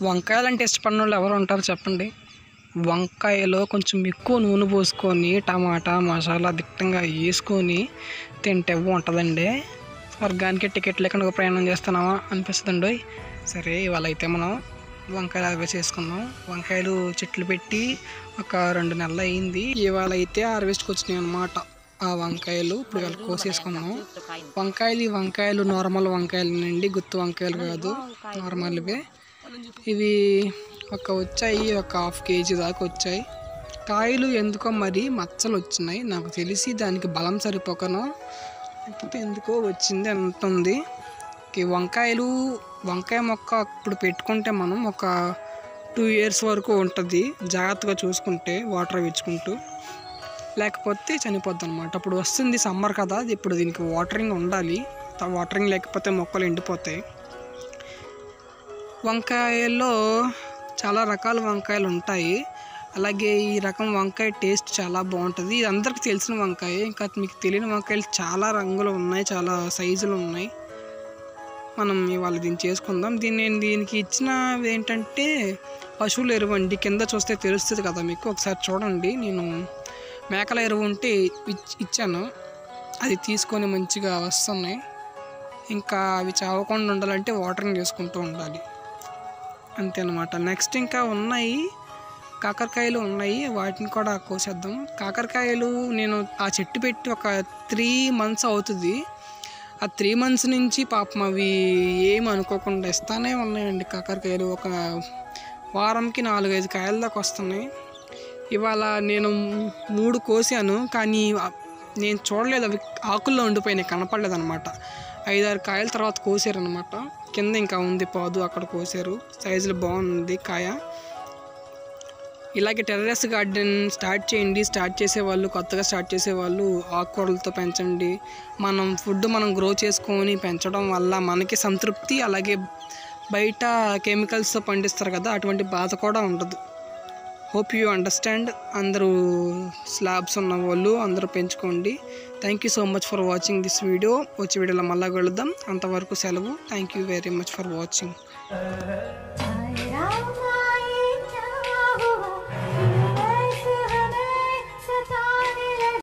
వంకాయలంటే ఇష్టపడిన వాళ్ళు ఎవరు ఉంటారు చెప్పండి. వంకాయలో కొంచెం ఎక్కువ నూనె పోసుకొని టమాటా మసాలా దిట్టంగా వేసుకొని తింటే ఉంటుందండి. స్వర్గానికి టికెట్ లేకుండా ప్రయాణం చేస్తున్నామా అనిపిస్తుందండి. సరే, ఇవాళ అయితే మనం వంకాయలు హార్వెస్ట్ చేసుకున్నాం. వంకాయలు చెట్లు పెట్టి ఒక 2 నెలలు అయింది. ఇవాళ అయితే హార్వెస్ట్కి వచ్చినాయి అన్నమాట ఆ వంకాయలు. ఇప్పుడు ఇవాళ కోసేసుకున్నాం. వంకాయలు నార్మల్ వంకాయలు అండి, గుత్తు వంకాయలు కాదు, నార్మల్వే. ఇవి వచ్చాయి, ఒక 1/2 kg దాకా వచ్చాయి. కాయలు ఎందుకో మరి మచ్చలు వచ్చినాయి, నాకు తెలిసి దానికి బలం సరిపోకనో లేకపోతే ఎందుకో వచ్చింది అంటుంది. వంకాయ మొక్క ఇప్పుడు పెట్టుకుంటే మనం ఒక 2 years వరకు ఉంటుంది, జాగ్రత్తగా చూసుకుంటే వాటర్ ఇచ్చుకుంటూ, లేకపోతే చనిపోద్ది అనమాట. అప్పుడు వస్తుంది సమ్మర్ కదా, ఇప్పుడు దీనికి వాటరింగ్ ఉండాలి. వాటరింగ్ లేకపోతే మొక్కలు ఎండిపోతాయి. వంకాయల్లో చాలా రకాల వంకాయలు ఉంటాయి. అలాగే ఈ రకం వంకాయ టేస్ట్ చాలా బాగుంటుంది. ఇది అందరికీ తెలిసిన వంకాయ. ఇంకా మీకు తెలియని వంకాయలు చాలా రంగులు ఉన్నాయి, చాలా సైజులు ఉన్నాయి. మనం ఇవాళ దీన్ని చేసుకుందాం. దీనికి ఇచ్చినవి ఏంటంటే పశువుల ఎరువు అండి. కింద చూస్తే తెలుస్తుంది కదా మీకు, ఒకసారి చూడండి. నేను మేకల ఎరువు ఉంటే ఇచ్చాను, అది తీసుకొని మంచిగా వస్తున్నాయి. ఇంకా అవి చావకుండా ఉండాలంటే వాటరింగ్ చేసుకుంటూ ఉండాలి, అంతే అన్నమాట. నెక్స్ట్ ఇంకా ఉన్నాయి, కాకరకాయలు ఉన్నాయి, వాటిని కూడా కోసేద్దాం. కాకరకాయలు నేను ఆ చెట్టు పెట్టి ఒక 3 months అవుతుంది. ఆ 3 months నుంచి పాపం అవి ఏమి అనుకోకుండా ఇస్తానే ఉన్నాయండి కాకరకాయలు. ఒక వారంకి 4-5 కాయల దాకా వస్తున్నాయి. ఇవాళ నేను 3 కోసాను, కానీ నేను చూడలేదు, అవి ఆకుల్లో ఉండిపోయినాయి, కనపడలేదు అనమాట. 5-6 కాయల తర్వాత కోసారనమాట. కింద ఇంకా ఉంది పాదు, అక్కడ కోసారు. సైజులు బాగుంది కాయ. ఇలాగే టెర్రస్ గార్డెన్ స్టార్ట్ చేయండి. కొత్తగా స్టార్ట్ చేసేవాళ్ళు ఆకుకూరలతో పెంచండి. ఫుడ్ మనం గ్రో చేసుకొని పెంచడం వల్ల మనకి సంతృప్తి, అలాగే బయట కెమికల్స్తో పండిస్తారు కదా, అటువంటి బాధ కూడా ఉండదు. Hope you understand. అందరూ స్లాబ్స్ ఉన్న వాళ్ళు అందరూ పెంచుకోండి. Thank you so much for watching this video. వచ్చే వీడియోలో మళ్ళీ కలుద్దాం. అంతవరకు సెలవు. Thank you very much for watching.